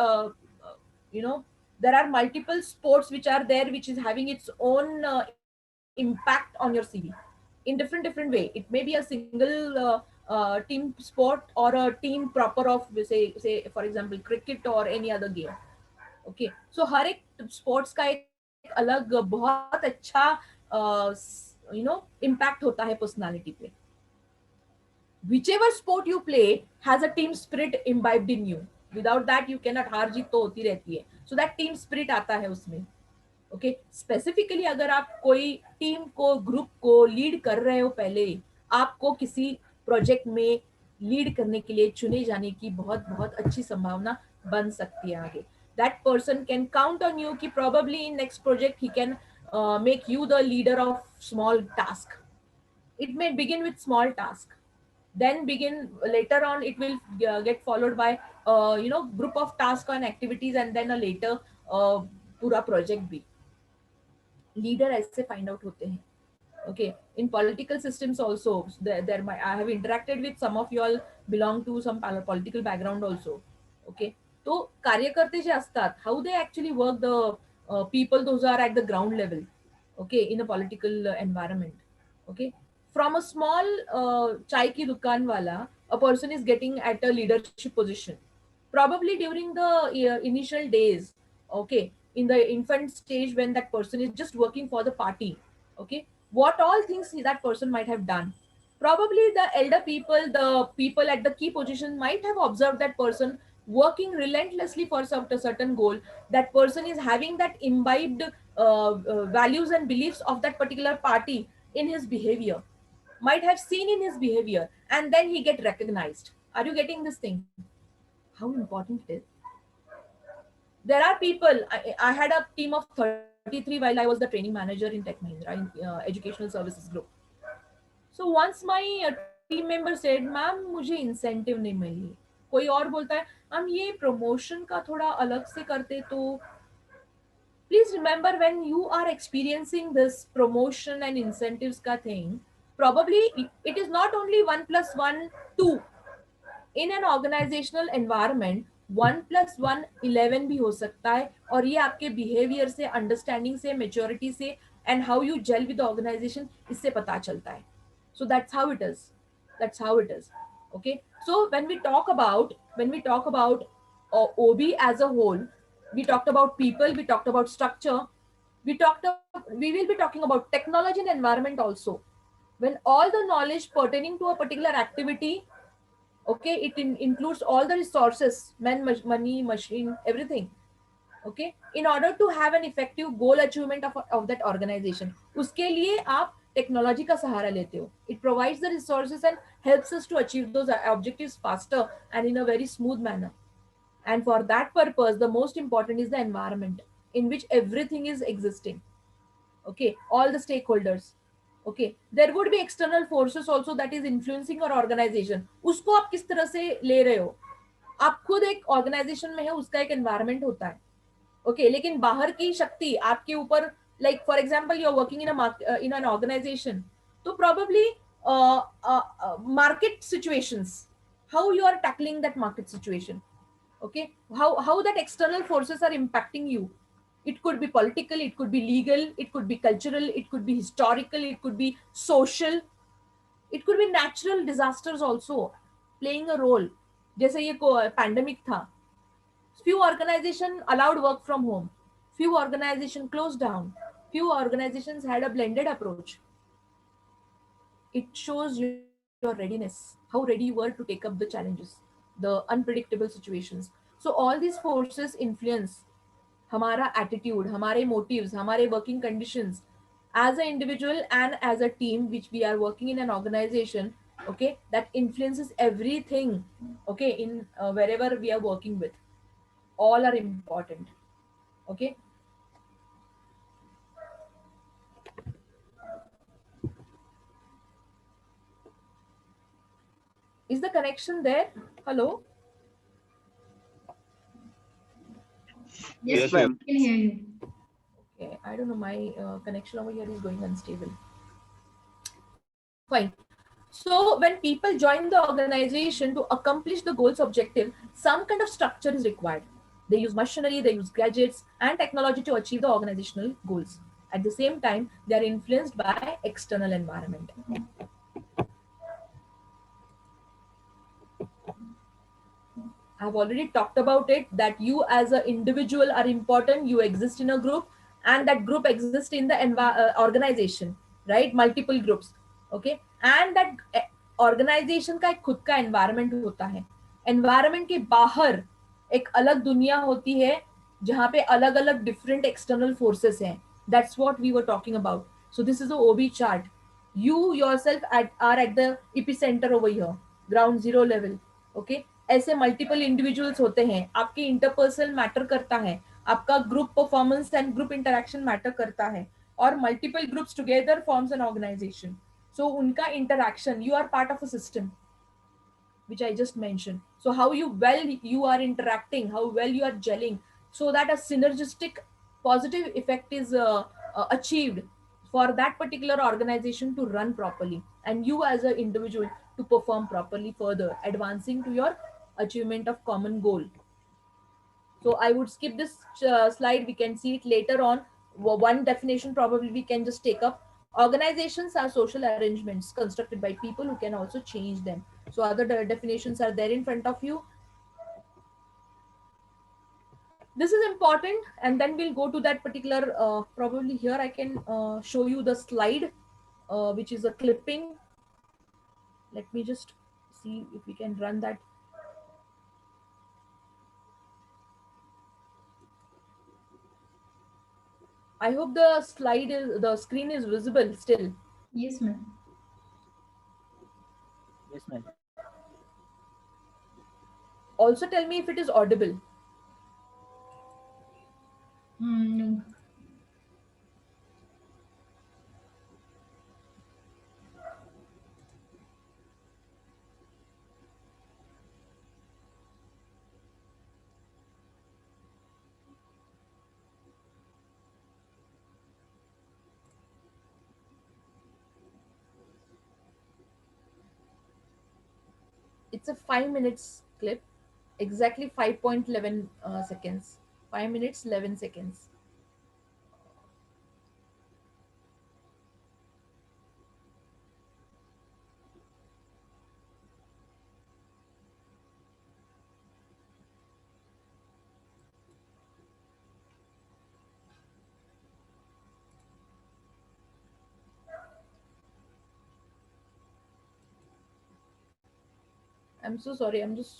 you know there are multiple sports which are there which is having its own impact on your CV in different way. It may be a single team sport or a team proper of say for example cricket or any other game. Okay, so हर एक sports का एक अलग बहुत अच्छा impact होता है personality पे. whichever sport you play has a team spirit imbibed in you. Without that you cannot. हार जीत तो होती रहती है, so that team spirit आता है उसमें. ओके, स्पेसिफिकली अगर आप कोई टीम को ग्रुप को लीड कर रहे हो, पहले आपको किसी प्रोजेक्ट में लीड करने के लिए चुने जाने की बहुत बहुत अच्छी संभावना बन सकती है आगे. That person can count on you कि probably in next project he can make you the leader of small task. It may begin with small task, then begin later on it will get followed by group of tasks and activities, and then a later पूरा project भी. Leader ऐसे find out होते हैं. Okay, in political systems also, I have interacted with some of you all belong to some political background also. Okay, तो कार्यकर्ते जे असतात, how they actually work the people those are at the ground level, okay, in a political environment. Okay, from a small chai ki dukan wala, a person is getting at a leadership position, probably during the initial days. Okay, in the infant stage when that person is just working for the party. Okay, what all things that person might have done, probably the elder people, the people at the key position might have observed that person working relentlessly for some a certain goal. That person is having that imbibed values and beliefs of that particular party in his behavior, might have seen in his behavior, and then he get recognized. Are you getting this thing, how important it is? There are people. I had a team of 33 while I was the training manager in Tech Mahindra in educational services group. So once my team member said, ma'am मुझे incentive नहीं मिली. कोई और बोलता है, हम ये promotion का थोड़ा अलग से करते तो. Please remember, when you are experiencing this promotion and incentives ka thing, probably it is not only 1 plus 1 2. In an organizational environment 1 plus 1 11 भी हो सकता है, और ये आपके बिहेवियर से, अंडरस्टैंडिंग से, मेच्योरिटी से, and how you gel with the organisation, इससे पता चलता है. So that's how it is. That's how it is. Okay, so when we talk about OB as a whole, we talked about people, we talked about structure, we will be talking about technology and environment also. When all the knowledge pertaining to a particular activity, okay, it includes all the resources, money, machine, everything. Okay, in order to have an effective goal achievement of that organization, uske liye aap technology ka sahara lete ho. It provides the resources and helps us to achieve those objectives faster and in a very smooth manner. And for that purpose, the most important is the environment in which everything is existing. Okay, all the stakeholders. Okay, there would be external forces also that is influencing your organization. उसको आप किस तरह से ले रहे हो? आप खुद एक ऑर्गेनाइजेशन में है, उसका एक एनवायरनमेंट होता है. ओके, लेकिन बाहर की शक्ति आपके ऊपर, like for example you are working in an organisation, तो probably market situations, how you are tackling that market situation. Okay, how that external forces are impacting you. It could be political, it could be legal, it could be cultural, it could be historical, it could be social, it could be natural disasters also playing a role. जैसे ये pandemic था, few organizations allowed work from home, few organizations closed down, few organizations had a blended approach. It shows your readiness, how ready you were to take up the challenges, the unpredictable situations. So all these forces influence हमारा attitude, हमारे motives, हमारे working conditions, as an individual and as a team which we are working in an organization, okay, that influences everything, okay, in wherever we are working with, all are important, okay. Is the connection there? Hello? Yes, Yes, ma'am. we can hear you. Okay, I don't know, my connection over here is going unstable. Fine. So when people join the organization to accomplish the goals objective, some kind of structure is required. They use machinery, they use gadgets and technology to achieve the organizational goals. At the same time, they are influenced by external environment. I've already talked about it, that you as an individual are important, you exist in a group, and that group exists in the organization, right? Multiple groups, okay? And that organization का एक खुद का environment होता है. Environment के बाहर एक अलग दुनिया होती है जहाँ पे अलग अलग different external forces हैं. That's what we were talking about. So this is a OB chart. You yourself are at the epicenter over here, ground zero level, okay? ऐसे मल्टीपल इंडिविजुअल्स होते हैं, आपके इंटरपर्सनल मैटर करता है, आपका group performance and group interaction matter करता है, और multiple groups together forms an organization. So उनका interaction, you are part of a system which I just mentioned. So how you are interacting, how well you are gelling, so that a synergistic positive effect is achieved for that particular organization to run properly, and you as an individual to perform properly further, advancing to your achievement of common goal. So I would skip this slide. We can see it later on. One definition probably we can just take up. Organizations are social arrangements constructed by people who can also change them. So other definitions are there in front of you. This is important, and then we'll go to that particular, probably here I can show you the slide, which is a clipping. Let me just see if we can run that. I hope the screen is visible still. Yes, ma'am. Yes, ma'am. Also tell me if it is audible. No. It's a 5 minutes clip, exactly 5.11 seconds. 5 minutes 11 seconds. I'm so sorry. I'm just.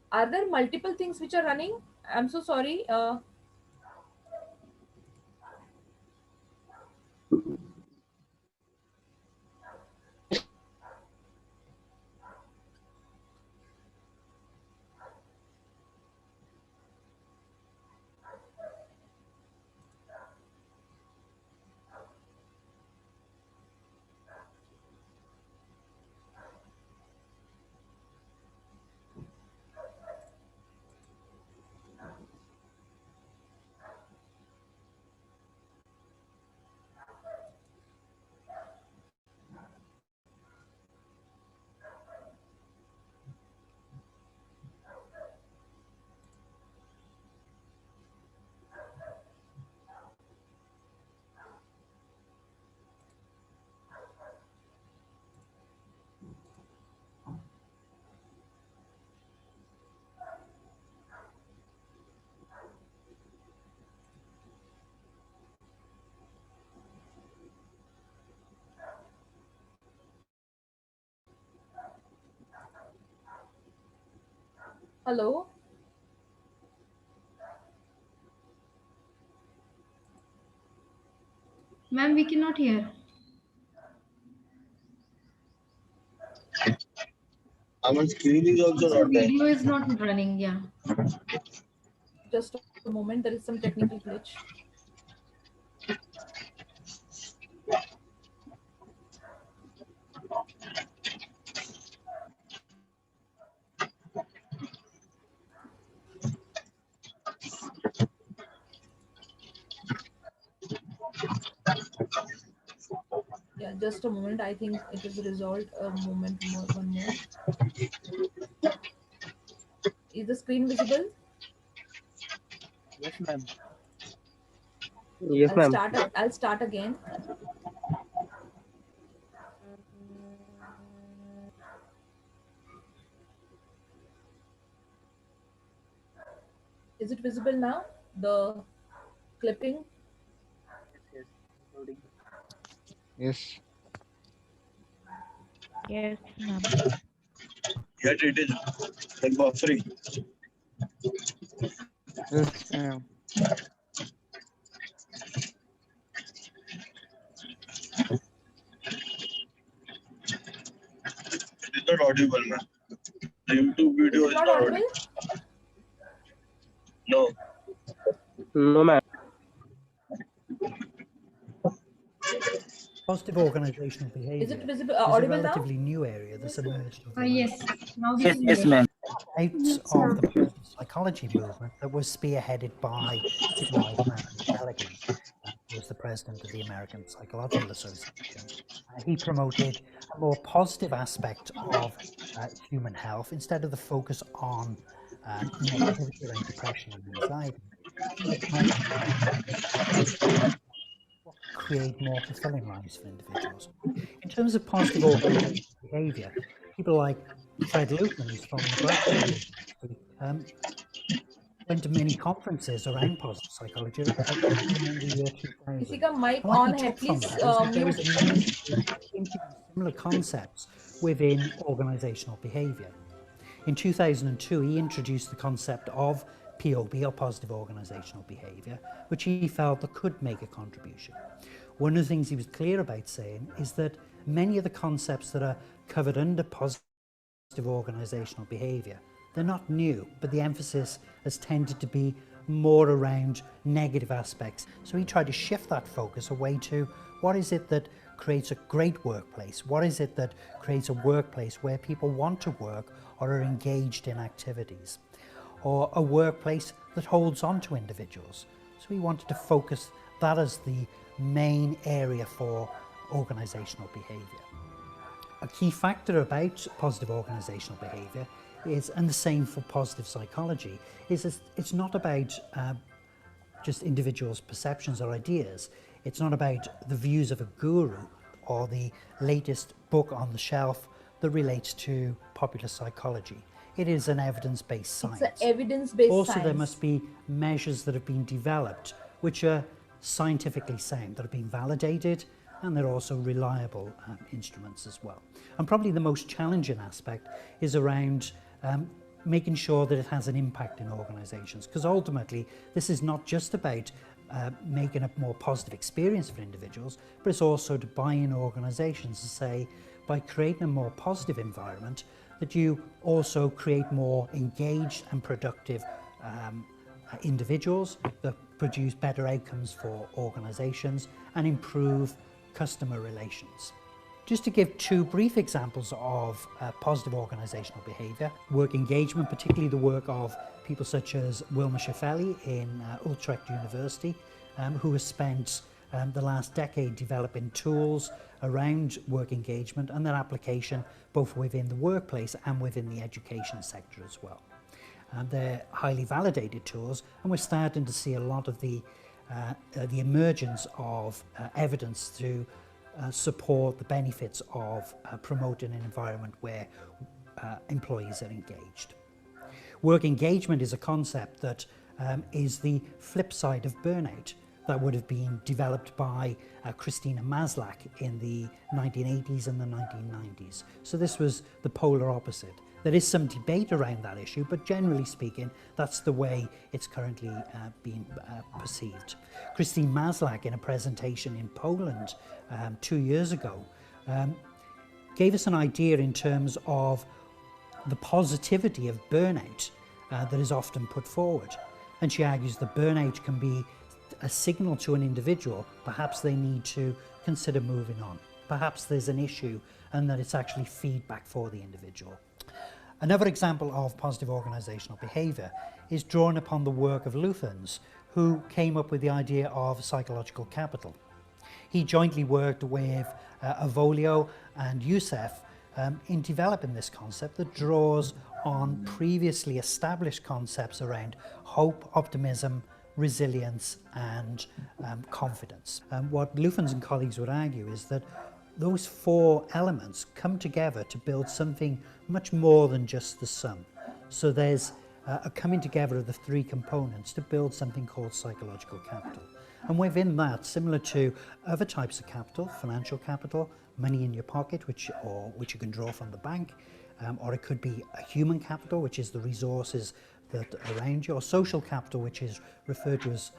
Are there multiple things which are running? I'm so sorry. Hello? Ma'am, we cannot hear. Our screen is also Also, not there. video is not running. Yeah. Just a moment, there is some technical glitch. Yeah, just a moment. I think it is resolved. A moment more, one more. Is the screen visible? Yes, ma'am. Yes, ma'am. I'll start again. Is it visible now? The clipping? Yes, including. Yes. Yes, ma'am. Yet it is buffering. Yes, ma'am. It is not audible, man. The YouTube Is video it is not not audible? No. No, ma'am. Positive organizational Is behavior it visible? is a Audible now? relatively new area that's emerged over the Yes. Now we Yes, can yes, hear. ma'am. out of the positive psychology movement that was spearheaded by people like Matthew Callaghan, who was the president of the American Psychological Association. He promoted a more positive aspect of human health instead of the focus on negativity around depression and anxiety. Create more fulfilling lives for individuals. In terms of positive organizational behavior, people like Fred Lukeman, who's from Nebraska, went to many conferences around positive psychology in the year 2000. किसी का mic And what on he है, took from please that is that there was mute. a need to integrate similar concepts within organizational behavior. In 2002, he introduced the concept of POB, or positive organizational behavior, which he felt that could make a contribution. One of the things he was clear about saying is that many of the concepts that are covered under positive organizational behavior, they're not new, but the emphasis has tended to be more around negative aspects. So he tried to shift that focus away to what is it that creates a great workplace? What is it that creates a workplace where people want to work or are engaged in activities? Or a workplace that holds on to individuals. So he wanted to focus that as the main area for organizational behavior. A key factor about positive organizational behavior is, and the same for positive psychology, is it's not about just individuals' perceptions or ideas. It's not about the views of a guru or the latest book on the shelf that relates to popular psychology. It is an evidence-based science. It's an evidence-based Also, science. there must be measures that have been developed which are scientifically sound, that have been validated, and they're also reliable instruments as well. And probably the most challenging aspect is around making sure that it has an impact in organizations, because ultimately this is not just about making a more positive experience for individuals, but it's also to buy in organizations to say, by creating a more positive environment, that you also create more engaged and productive individuals that produce better outcomes for organizations and improve customer relations. Just to give two brief examples of positive organizational behavior, work engagement, particularly the work of people such as Wilma Shefeli in Utrecht University, who has spent the last decade developing tools around work engagement and their application both within the workplace and within the education sector as well. They're highly validated tools, and we're starting to see a lot of the emergence of evidence to support the benefits of promoting an environment where employees are engaged. Work engagement is a concept that is the flip side of burnout, that would have been developed by Christina Maslach in the 1980s and the 1990s. So this was the polar opposite. There is some debate around that issue, but generally speaking, that's the way it's currently being perceived. Christine Maslach, in a presentation in Poland 2 years ago, gave us an idea in terms of the positivity of burnout that is often put forward. And she argues that burnout can be a signal to an individual, perhaps they need to consider moving on. Perhaps there's an issue and that it's actually feedback for the individual. Another example of positive organisational behaviour is drawn upon the work of Lufens, who came up with the idea of psychological capital. He jointly worked with Avolio and Youssef in developing this concept that draws on previously established concepts around hope, optimism, resilience and confidence. What Lufens and colleagues would argue is that those 4 elements come together to build something much more than just the sum. So there's a coming together of the 3 components to build something called psychological capital. And within that, similar to other types of capital, financial capital, money in your pocket, which you can draw from the bank, or it could be a human capital, which is the resources that are around you, or social capital, which is referred to as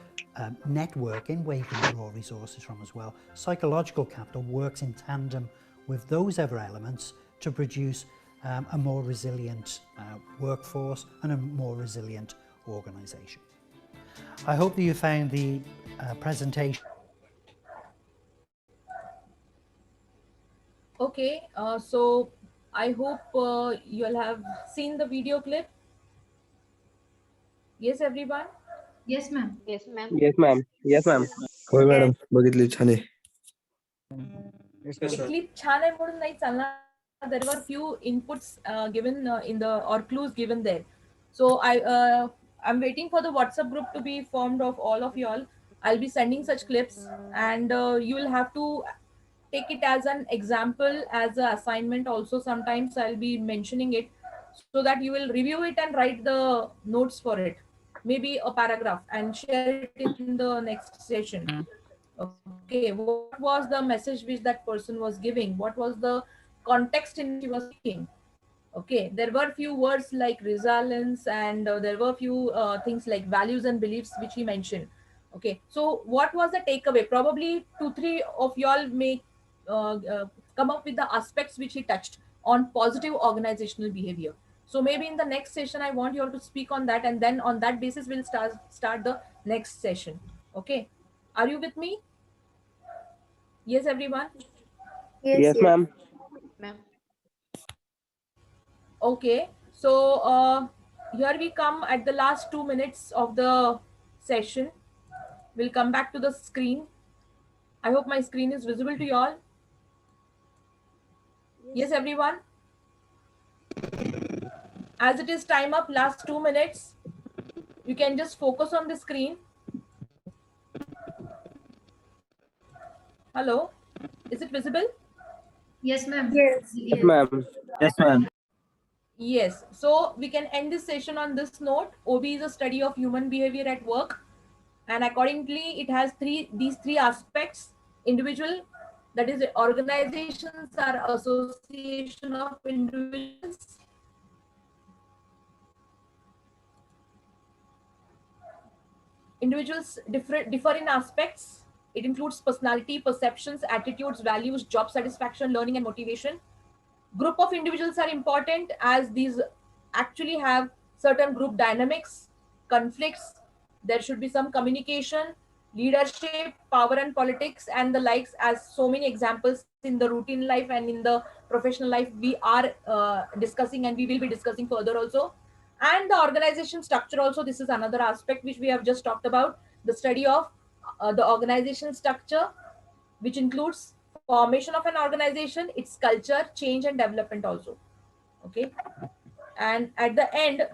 networking, where you can draw resources from as well. Psychological capital works in tandem with those other elements to produce a more resilient workforce and a more resilient organisation. I hope that you found the presentation. Okay, so I hope you'll have seen the video clip. Yes, everyone? Yes, ma'am. Yes, ma'am. Yes, ma'am. होय madam बघितली छान आहे. Yes, ma'am. Clip छान आहे म्हणून नाही चालणार. There were few inputs given in the or clues given there. So I'm waiting for the WhatsApp group to be formed of all of y'all. I'll be sending such clips, and you will have to take it as an example, as an assignment. Also, sometimes I'll be mentioning it so that you will review it and write the notes for it. Maybe a paragraph and share it in the next session. Okay, what was the message which that person was giving? What was the context in which he was speaking? Okay, there were few words like resilience, and there were few things like values and beliefs which he mentioned. Okay, so what was the takeaway? Probably 2-3 of y'all may come up with the aspects which he touched on positive organizational behavior. So maybe in the next session I want you all to speak on that, and then on that basis we'll start the next session. Okay, are you with me? Yes, everyone? Yes, ma'am. Okay, so here we come at the last 2 minutes of the session. We'll come back to the screen. I hope my screen is visible to you all. Yes, everyone? As it is time up, last 2 minutes, you can just focus on the screen. Hello, is it visible? Yes, ma'am. Yes. Yes, ma'am. Yes, ma'am. Yes, so we can end this session on this note. OB is a study of human behavior at work, and accordingly it has these three aspects: individual, that is organizations are association of individuals. Individuals differ in aspects. It includes personality, perceptions, attitudes, values, job satisfaction, learning and motivation. Group of individuals are important as these actually have certain group dynamics, conflicts. There should be some communication, leadership, power and politics, and the likes, as so many examples in the routine life and in the professional life we are discussing, and we will be discussing further also. And the organization structure also, this is another aspect which we have just talked about, the study of the organization structure, which includes formation of an organization, its culture, change and development also. Okay, and at the end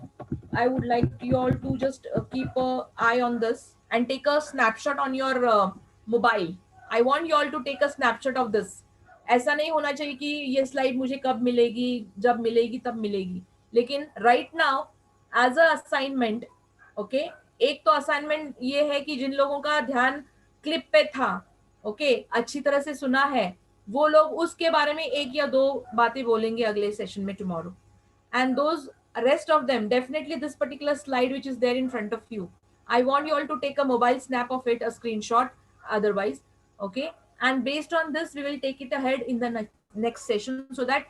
I would like you all to just keep an eye on this and take a snapshot on your mobile. I want you all to take a snapshot of this. ऐसा नहीं होना चाहिए कि ये slide मुझे कब मिलेगी, जब मिलेगी तब मिलेगी, लेकिन right now as a assignment. Okay, एक तो असाइनमेंट ये है कि जिन लोगों का ध्यान क्लिप पे था, ओके, अच्छी तरह से सुना है, वो लोग उसके बारे में 1 या 2 बातें बोलेंगे अगले सेशन में tomorrow. and those rest of them, definitely this particular slide which is there in front of you, I want you all to take a mobile snap of it, a screenshot otherwise. Okay, and based on this we will take it ahead in the next session, so that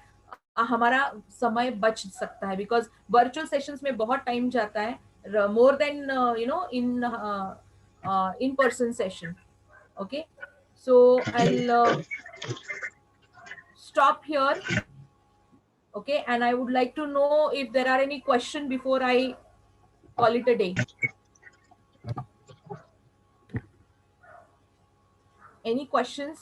हमारा समय बच सकता है, because virtual sessions में बहुत time जाता है, more than in person session. Okay, so I'll stop here. Okay, and I would like to know if there are any questions before I call it a day. Any questions?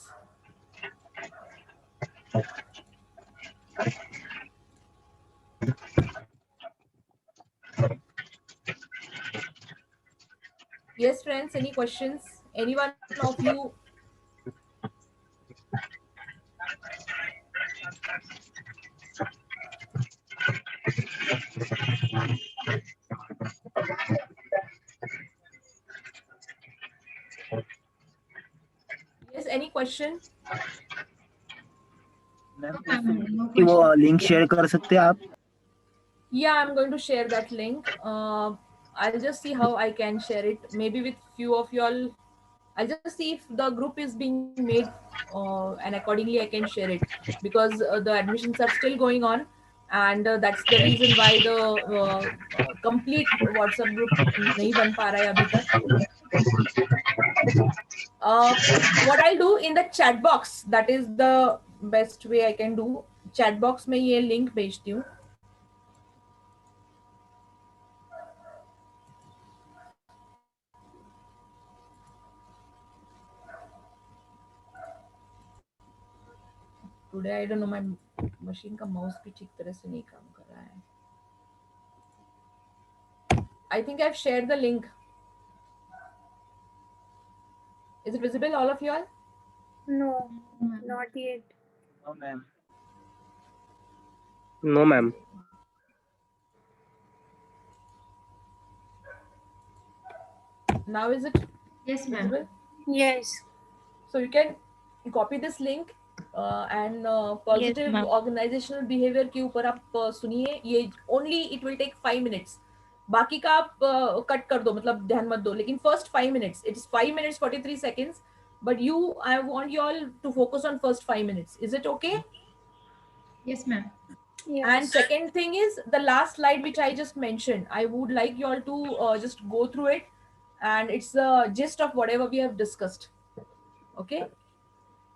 Yes, friends, any questions? Anyone of you? Yes, any question? Ma'am No कि वो question. Link share कर सकते हैं आप? Yeah, I'm going to share that link. I'll just see how I can share it. Maybe with few of y'all. I'll just see if the group is being made, and accordingly I can share it, because the admissions are still going on, and that's the reason why the complete WhatsApp group nahi ban pa raha hai abhi tak. What I'll do in the chat box, that is the best way I can do. Chat box में ये link भेजती हूँ. Today I don't know, my machine का mouse भी ठीक तरह से नहीं काम कर रहा है. I think I've shared the link. Is it visible, all of you all? No, ma'am. not yet. No ma'am. No ma'am. Now is it Yes, ma'am. visible? Yes. So you can copy this link, and positive ma'am. organizational behavior के ऊपर आप सुनिए. ये only it will take 5 minutes. बाकी का आप cut कर दो, मतलब ध्यान मत दो, लेकिन first 5 minutes, it is 5 minutes 43 seconds, but I want you all to focus on first 5 minutes. Is it okay? Yes, ma'am. Yes. And second thing is the last slide which I just mentioned. I would like you all to just go through it, and it's the gist of whatever we have discussed. Okay.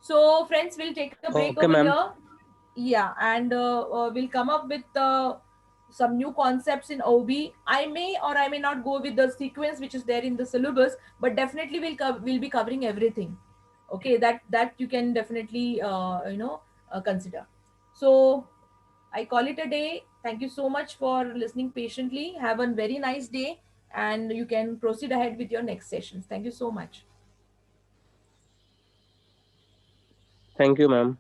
So friends, we'll take a break Okay, over ma'am. here. Yeah, and we'll come up with some new concepts in OB. I may or I may not go with the sequence which is there in the syllabus, but definitely we'll be covering everything. Okay, that you can definitely consider. So I call it a day. Thank you so much for listening patiently. Have a very nice day, and you can proceed ahead with your next sessions. Thank you so much. Thank you ma'am.